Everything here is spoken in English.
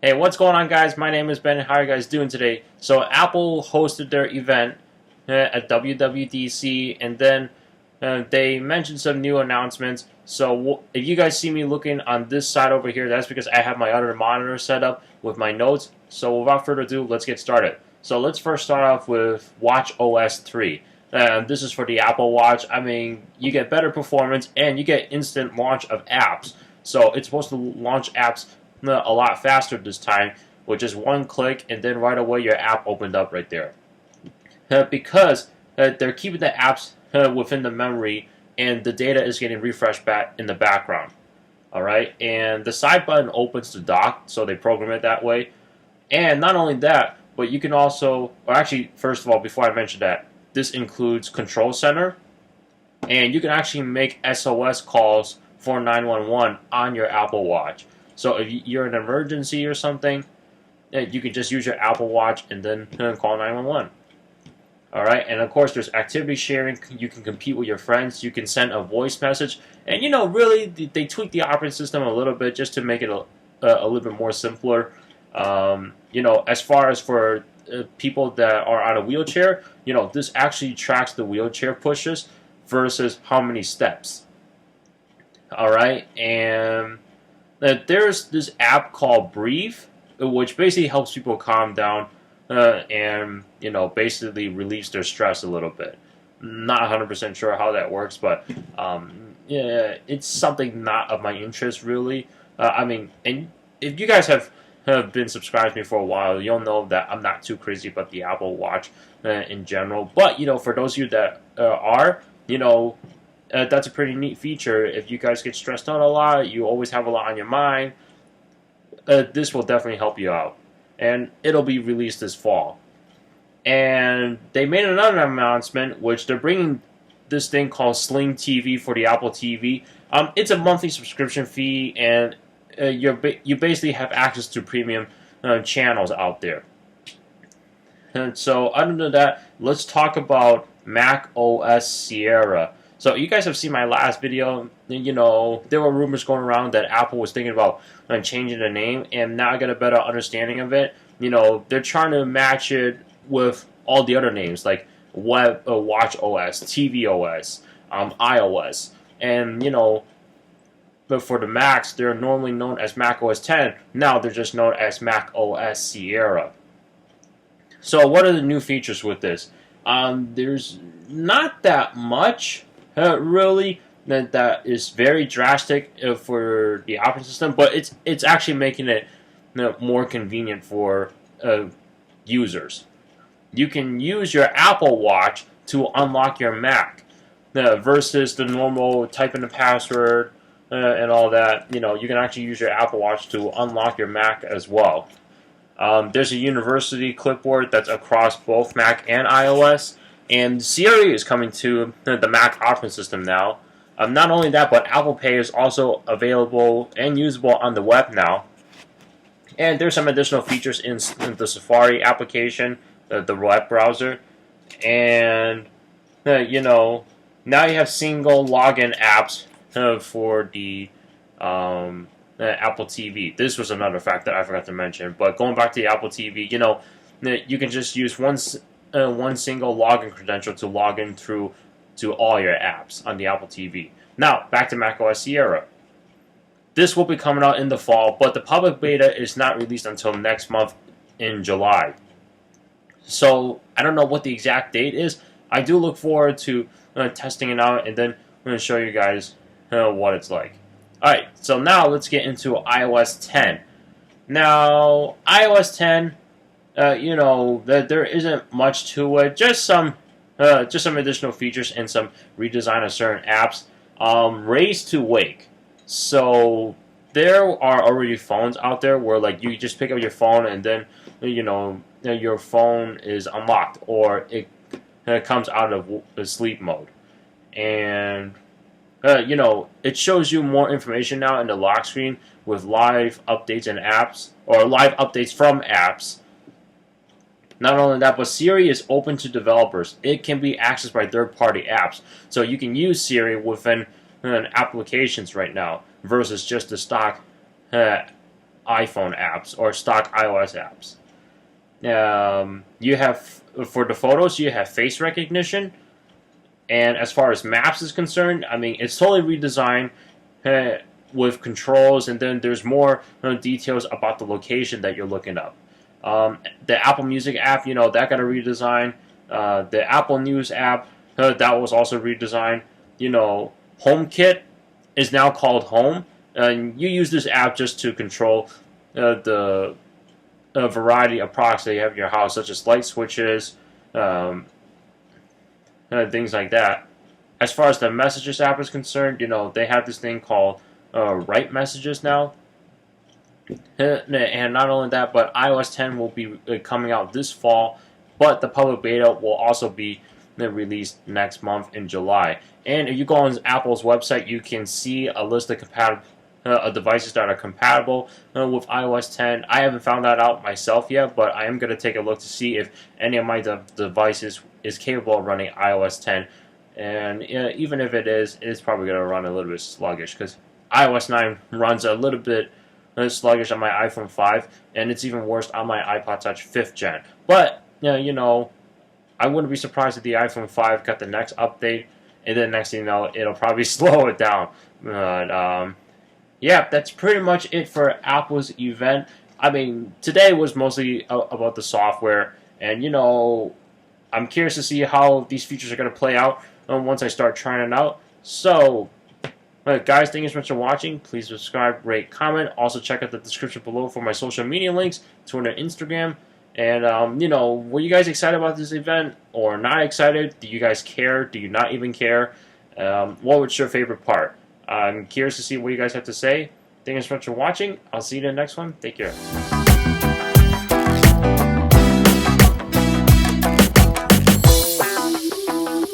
Hey, what's going on, guys? My name is Ben. How are you guys doing today? So Apple hosted their event at WWDC, and then they mentioned some new announcements. So if you guys see me looking on this side over here, that's because I have my other monitor set up with my notes. So without further ado, let's get started. So let's first start off with WatchOS 3. This is for the Apple Watch. I mean, you get better performance and you get instant launch of apps. So it's supposed to launch apps a lot faster this time with just one click, and then right away your app opened up right there. Because they're keeping the apps within the memory, and the data is getting refreshed back in the background. Alright, and the side button opens to dock, so they program it that way. And not only that, but you can also, or actually, first of all, before I mention that, this includes Control Center, and you can actually make SOS calls for 911 on your Apple Watch. So if you're in an emergency or something, you can just use your Apple Watch and then call 911. Alright, and of course there's activity sharing. You can compete with your friends. You can send a voice message. And really, they tweaked the operating system a little bit just to make it a little bit more simpler. As far as for people that are on a wheelchair, this actually tracks the wheelchair pushes versus how many steps. Alright, and there's this app called Breathe, which basically helps people calm down and basically relieves their stress a little bit. Not 100% sure how that works, but yeah, it's something not of my interest really. And if you guys have been subscribed to me for a while, you'll know that I'm not too crazy about the Apple Watch in general. But for those of you that are, that's a pretty neat feature. If you guys get stressed out a lot, you always have a lot on your mind, this will definitely help you out. And it'll be released this fall. And they made another announcement, which they're bringing this thing called Sling TV for the Apple TV. It's a monthly subscription fee, and you basically have access to premium channels out there. And so other than that, let's talk about macOS Sierra. So you guys have seen my last video. There were rumors going around that Apple was thinking about changing the name, and now I got a better understanding of it. They're trying to match it with all the other names like WatchOS, tvOS, iOS, and but for the Macs, they're normally known as macOS 10. Now they're just known as macOS Sierra. So what are the new features with this? There's not that much. Really, that is very drastic for the operating system, but it's actually making it more convenient for users. You can use your Apple Watch to unlock your Mac versus the normal type in the password and all that. You can actually use your Apple Watch to unlock your Mac as well. There's a University clipboard that's across both Mac and iOS. And Siri is coming to the Mac operating system now. Not only that, but Apple Pay is also available and usable on the web now. And there's some additional features in the Safari application, the web browser. And, now you have single login apps for the Apple TV. This was another fact that I forgot to mention. But going back to the Apple TV, you can just use one single login credential to log in through to all your apps on the Apple TV. Now, back to macOS Sierra. This will be coming out in the fall, but the public beta is not released until next month in July. So, I don't know what the exact date is. I do look forward to testing it out, and then I'm going to show you guys what it's like. Alright, so now let's get into iOS 10. Now, iOS 10... that there isn't much to it. Just some additional features and some redesign of certain apps. Raise to wake. So there are already phones out there where you just pick up your phone and then your phone is unlocked or it comes out of the sleep mode, and it shows you more information now in the lock screen with live updates and apps or live updates from apps. Not only that, but Siri is open to developers. It can be accessed by third-party apps. So you can use Siri within applications right now versus just the stock iPhone apps or stock iOS apps. You have, for the photos, you have face recognition. And as far as maps is concerned, I mean, it's totally redesigned with controls, and then there's more details about the location that you're looking up. The Apple Music app, that got a redesign. The Apple News app, that was also redesigned. HomeKit is now called Home, and you use this app just to control the variety of products that you have in your house, such as light switches, things like that. As far as the Messages app is concerned, they have this thing called Write Messages now. And not only that, but iOS 10 will be coming out this fall, but the public beta will also be released next month in July. And if you go on Apple's website, you can see a list of devices that are compatible with iOS 10. I haven't found that out myself yet, but I am going to take a look to see if any of my devices is capable of running iOS 10. And even if it is, it's probably going to run a little bit sluggish, because iOS 9 runs a little bit sluggish on my iPhone 5, and it's even worse on my iPod Touch 5th gen. But, I wouldn't be surprised if the iPhone 5 got the next update, and then next thing you know, it'll probably slow it down. But, yeah, that's pretty much it for Apple's event. I mean, today was mostly about the software, and, I'm curious to see how these features are going to play out once I start trying it out. So, guys, thank you so much for watching. Please subscribe, rate, comment. Also, check out the description below for my social media links, Twitter and Instagram. And, were you guys excited about this event or not excited? Do you guys care? Do you not even care? What was your favorite part? I'm curious to see what you guys have to say. Thank you so much for watching. I'll see you in the next one. Take care.